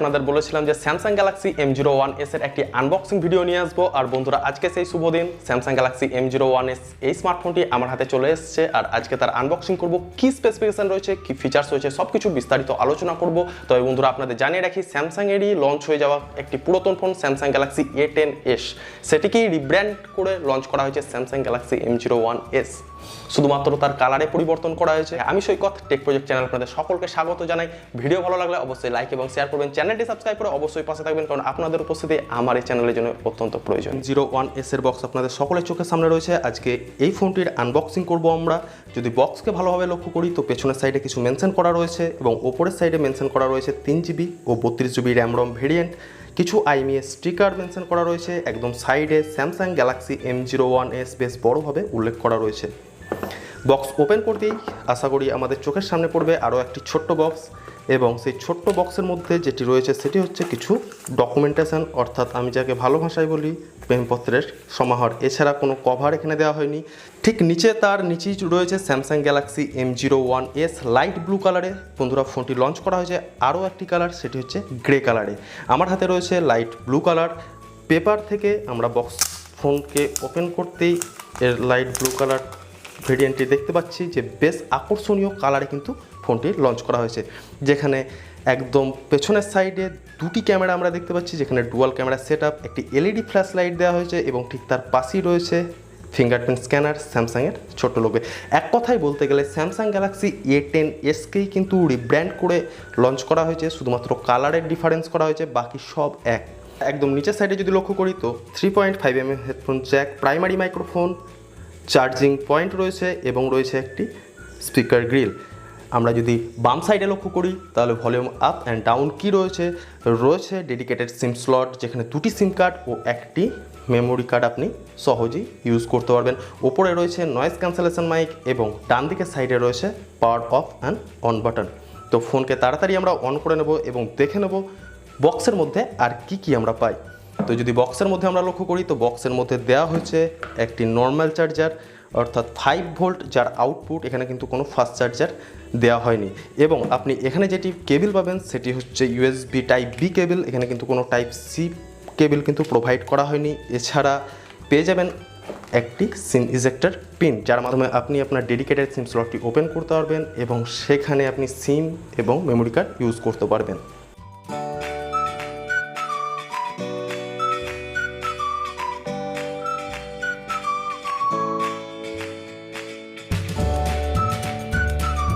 আপনাদের বলেছিলাম যে স্যামসাং গ্যালাক্সি M01s এর একটি আনবক্সিং ভিডিও নিয়ে আসবো। আর বন্ধুরা, আজকে সেই শুভ দিন, স্যামসাং গ্যালাক্সি M01s এই স্মার্টফোনটি আমার হাতে চলে এসেছে। আর আজকে তার আনবক্সিং করব, কি স্পেসিফিকেশন রয়েছে, কি ফিচার্স রয়েছে, সবকিছু বিস্তারিত আলোচনা করব। তবে বন্ধুরা, আপনাদের জানিয়ে রাখি, স্যামসাং এরই লঞ্চ হয়ে যাওয়া একটি পুরাতন ফোন স্যামসাং গ্যালাক্সি A10s, সেটিকেই রিব্র্যান্ড করে লঞ্চ করা হয়েছে স্যামসাং গ্যালাক্সি M01s। শুধুমাত্র তার কালারে পরিবর্তন করা হয়েছে। আমি সৈকত, টেক প্রজেক্ট চ্যানেল আপনাদের সকলকে স্বাগত জানাই। ভিডিও ভালো লাগলে অবশ্যই লাইক এবং শেয়ার করবেন, চ্যানেলটি সাবস্ক্রাইব করে অবশ্যই পাশে থাকবেন, কারণ আপনাদের উপস্থিতি আমার এই চ্যানেলের জন্য অত্যন্ত প্রয়োজন। M01s এর বক্স আপনাদের সকলের চোখের সামনে রয়েছে। আজকে এই ফোনটির আনবক্সিং করব আমরা। যদি বক্সকে ভালোভাবে লক্ষ্য করি তো পেছনের সাইডে কিছু মেনশন করা রয়েছে এবং ওপরের সাইডে মেনশন করা রয়েছে 3GB ও 32GB র্যাম রম ভেরিয়েন্ট। কিছু IMEI স্টিকার মেনশন করা রয়েছে। একদম সাইডে স্যামসাং গ্যালাক্সি M01s বেশ বড়ভাবে উল্লেখ করা রয়েছে। বক্স ওপেন করতেই আশা করি আমাদের চোখের সামনে পড়বে আরও একটি ছোট্ট বক্স, এবং সেই ছোট্ট বক্সের মধ্যে যেটি রয়েছে সেটি হচ্ছে কিছু ডকুমেন্টেশন, অর্থাৎ আমি যাকে ভালো ভাষায় বলি প্রেমপত্রের সমাহার। এছাড়া কোনো কভার এখানে দেওয়া হয়নি। ঠিক নিচে তার নিচেই রয়েছে Samsung Galaxy M01s light blue কালারে। বন্ধুরা, ফোনটি লঞ্চ করা হয়েছে আরও একটি কালার, সেটি হচ্ছে গ্রে কালারে। আমার হাতে রয়েছে লাইট ব্লু কালার। পেপার থেকে আমরা বক্স ফোনকে ওপেন করতেই এর লাইট ব্লু কালার ভেরিয়েন্টটি দেখতে পাচ্ছি যে বেশ আকর্ষণীয় কালারে কিন্তু ফোনটি লঞ্চ করা হয়েছে, যেখানে একদম পেছনের সাইডে দুটি ক্যামেরা আমরা দেখতে পাচ্ছি, যেখানে ডুয়াল ক্যামেরা সেটআপ, একটি LED ফ্ল্যাশ লাইট দেওয়া হয়েছে এবং ঠিক তার পাশেই রয়েছে ফিঙ্গারপ্রিন্ট স্ক্যানার স্যামসাংয়ের ছোট্ট লোগো। এক কথায় বলতে গেলে স্যামসাং গ্যালাক্সি A10sকেই কিন্তু রিব্র্যান্ড করে লঞ্চ করা হয়েছে, শুধুমাত্র কালারের ডিফারেন্স করা হয়েছে, বাকি সব এক। একদম নিচের সাইডে যদি লক্ষ্য করি তো 3.5mm headphone Jack, primary microphone, charging point রয়েছে এবং রয়েছে একটি স্পিকার গ্রিল। আমরা যদি বাম সাইডে লক্ষ্য করি তাহলে ভলিউম আপ অ্যান্ড ডাউন কি রয়েছে, রয়েছে ডেডিকেটেড সিম স্লট, যেখানে দুটি সিম কার্ড ও একটি মেমোরি কার্ড আপনি সহজেই ইউজ করতে পারবেন। ওপরে রয়েছে নয়েজ ক্যান্সেলেশন মাইক এবং ডান দিকের সাইডে রয়েছে power of and on button. তো ফোনকে তাড়াতাড়ি আমরা অন করে নেব এবং দেখে নেব বক্সের মধ্যে আর কি আমরা পাই। তো যদি বক্সের মধ্যে আমরা লক্ষ্য করি তো বক্সের মধ্যে দেওয়া হয়েছে একটি নর্মাল চার্জার, অর্থাৎ 5 ভোল্ট, যার আউটপুট এখানে কিন্তু কোনো ফাস্ট চার্জার দেওয়া হয়নি। এবং আপনি এখানে যেটি কেবিল পাবেন সেটি হচ্ছে USB টাইপ B কেবিল, এখানে কিন্তু কোনো টাইপ C কেবিল কিন্তু প্রোভাইড করা হয়নি। এছাড়া পেয়ে যাবেন একটি সিম ইজেক্টর পিন, যার মাধ্যমে আপনি আপনার ডেডিকেটেড সিম স্লটটি ওপেন করতে পারবেন এবং সেখানে আপনি সিম এবং মেমোরি কার্ড ইউজ করতে পারবেন।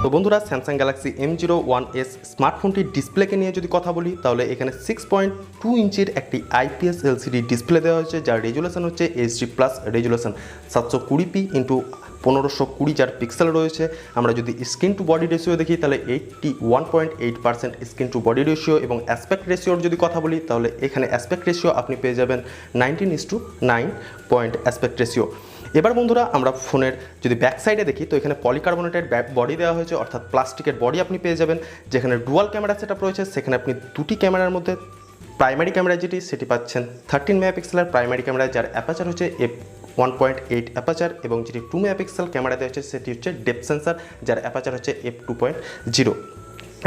তো বন্ধুরা, স্যামসাং গ্যালাক্সি M01s স্মার্টফোনটির ডিসপ্লেকে নিয়ে যদি কথা বলি তাহলে এখানে 6.2 ইঞ্চির একটি IPS LCD ডিসপ্লে দেওয়া হয়েছে, যার রেজুলেশন হচ্ছে HD+ রেজুলেশন, 720p × 1520 যার পিক্সেল রয়েছে। আমরা যদি স্ক্রিন টু বডি রেশিও দেখি তাহলে 81.8% স্ক্রিন টু বডি রেশিও, এবং অ্যাসপেক্ট রেশিওর যদি কথা বলি তাহলে এখানে অ্যাসপেক্ট রেশিও আপনি পেয়ে যাবেন 19:9 পয়েন্ট অ্যাসপেক্ট রেশিও। এবার বন্ধুরা, আমরা ফোনের যদি ব্যাক সাইডে দেখি তো এখানে পলিকার্বনেটের বডি দেওয়া হয়েছে, অর্থাৎ প্লাস্টিকের বডি আপনি পেয়ে যাবেন। যেখানে ডুয়াল ক্যামেরা সেটআপ রয়েছে, সেখানে আপনি দুটি ক্যামেরার মধ্যে প্রাইমারি ক্যামেরা যেটি সেটি পাচ্ছেন 13 মেগাপিক্সেলের প্রাইমারি ক্যামেরা, যার অ্যাপাচার হচ্ছে f1.8 অ্যাপাচার, এবং যেটি 2 মেগাপিক্সেল ক্যামেরা দেওয়া হচ্ছে সেটি হচ্ছে ডেপথ সেন্সার, যার অ্যাপাচার হচ্ছে f2.0।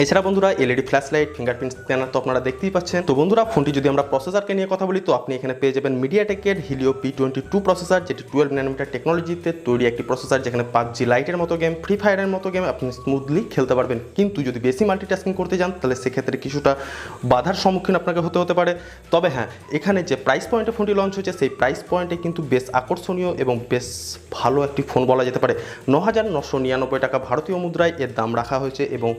এছাড়া বন্ধুরা, LED flash light, fingerprint scanner তো আপনারা দেখতেই পাচ্ছেন। তো বন্ধুরা, ফোনটি যদি আমরা প্রসেসরকে নিয়ে কথা বলি তো আপনি এখানে পেয়ে যাবেন মিডিয়াটেকের Helio P22 প্রসেসর, যেটি 12 ন্যানোমিটার টেকনোলজিতে তৈরি একটি প্রসেসর, যেখানে PUBG লাইটের মতো গেম, ফ্রি ফায়ারের মতো গেম আপনি স্মুথলি খেলতে পারবেন। কিন্তু যদি বেশি মাল্টিটাস্কিং করতে যান তাহলে সেক্ষেত্রে কিছুটা বাধার সম্মুখীন আপনাকে হতে পারে। তবে হ্যাঁ, এখানে যে প্রাইস পয়েন্টে ফোনটি লঞ্চ হয়েছে সেই প্রাইস পয়েন্টে কিন্তু বেশ আকর্ষণীয় এবং বেশ ভালো একটি ফোন বলা যেতে পারে। 9,999 টাকা ভারতীয় মুদ্রায় এর দাম রাখা হয়েছে, এবং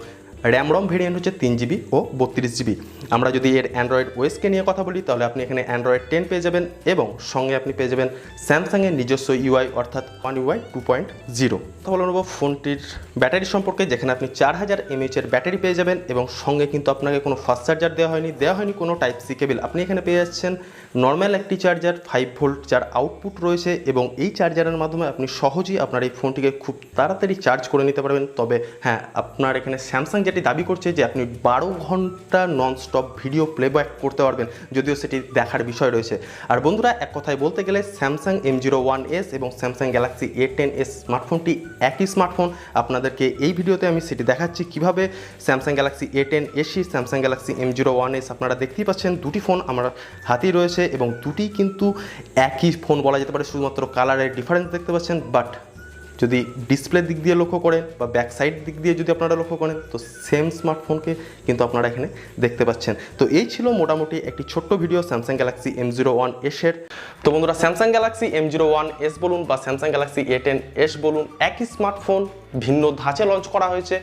র্যাম রম ভেরিয়েন্ট হচ্ছে 3GB ও 32GB। আমরা যদি এর অ্যান্ড্রয়েড ওএসকে নিয়ে কথা বলি তাহলে আপনি এখানে অ্যান্ড্রয়েড 10 পেয়ে যাবেন, এবং সঙ্গে আপনি পেয়ে যাবেন স্যামসাংয়ের নিজস্ব UI, অর্থাৎ One UI 2.0। তাহলে নেব ফোনটির ব্যাটারি সম্পর্কে, যেখানে আপনি 4000 mAh এর ব্যাটারি পেয়ে যাবেন, এবং সঙ্গে কিন্তু আপনাকে কোনো ফাস্ট চার্জার দেওয়া হয়নি কোনো টাইপ C কেবিল। আপনি এখানে পেয়ে যাচ্ছেন নর্মাল একটি চার্জার 5 ভোল্ট, যার আউটপুট রয়েছে, এবং এই চার্জারের মাধ্যমে আপনি সহজেই আপনার এই ফোনটিকে খুব তাড়াতাড়ি চার্জ করে নিতে পারবেন। তবে হ্যাঁ, আপনার এখানে স্যামসাং যেটি দাবি করছে যে আপনি 12 ঘন্টা ননস্টপ ভিডিও প্লেব্যাক করতে পারবেন, যদিও সেটি দেখার বিষয় রয়েছে। আর বন্ধুরা, এক কথায় বলতে গেলে স্যামসাং M01s এবং স্যামসাং গ্যালাক্সি A10s স্মার্টফোনটি একই স্মার্টফোন। আপনাদেরকে এই ভিডিওতে আমি সেটি দেখাচ্ছি কিভাবে Samsung Galaxy A10s, Samsung Galaxy M01s আপনারা দেখতেই পাচ্ছেন দুটি ফোন আমার হাতেই রয়েছে এবং দুটি কিন্তু একই ফোন বলা যেতে পারে, শুধুমাত্র কালারের ডিফারেন্স দেখতে পাচ্ছেন। বাট যদি ডিসপ্লের দিক দিয়ে লক্ষ্য করেন বা ব্যাক সাইড দিক দিয়ে যদি আপনারা লক্ষ্য করেন তো সেম স্মার্টফোনকে কিন্তু আপনারা এখানে দেখতে পাচ্ছেন। তো এই ছিল মোটামুটি একটি ছোট্ট ভিডিও স্যামসাং গ্যালাক্সি M01s এর। তো বন্ধুরা, স্যামসাং গ্যালাক্সি M01s বলুন বা স্যামসাং গ্যালাক্সি A10s বলুন, একই স্মার্টফোন ভিন্ন ধাঁচে লঞ্চ করা হয়েছে।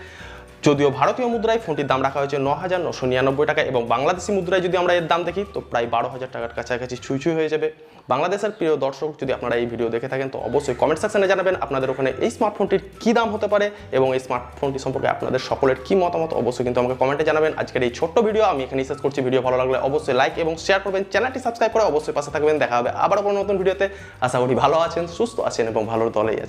যদিও ভারতীয় মুদ্রায় ফোনটির দাম রাখা হয়েছে 9,999 টাকা এবং বাংলাদেশি মুদ্রায় যদি আমরা এর দাম দেখি তো প্রায় 12,000 টাকার কাছাকাছি ছুঁই হয়ে যাবে। বাংলাদেশের প্রিয় দর্শক, যদি আপনারা এই ভিডিও দেখে থাকেন তো অবশ্যই কমেন্ট সেকশনে জানাবেন আপনাদের ওখানে এই স্মার্টফোনটির কী দাম হতে পারে এবং এই স্মার্টফোনটি সম্পর্কে আপনাদের সকলের কী মতামত অবশ্যই কিন্তু আমাকে কমেন্টে জানাবেন। আজকের এই ছোট্ট ভিডিও আমি এখানে শেষ করছি। ভিডিও ভালো লাগলে অবশ্যই লাইক এবং শেয়ার করবেন, চ্যানেলটি সাবস্ক্রাইব করে অবশ্যই পাশে থাকবেন। দেখা হবে আবার কোনো নতুন ভিডিওতে। আশা করি ভালো আছেন, সুস্থ আছেন এবং ভালোর দলেই আছেন।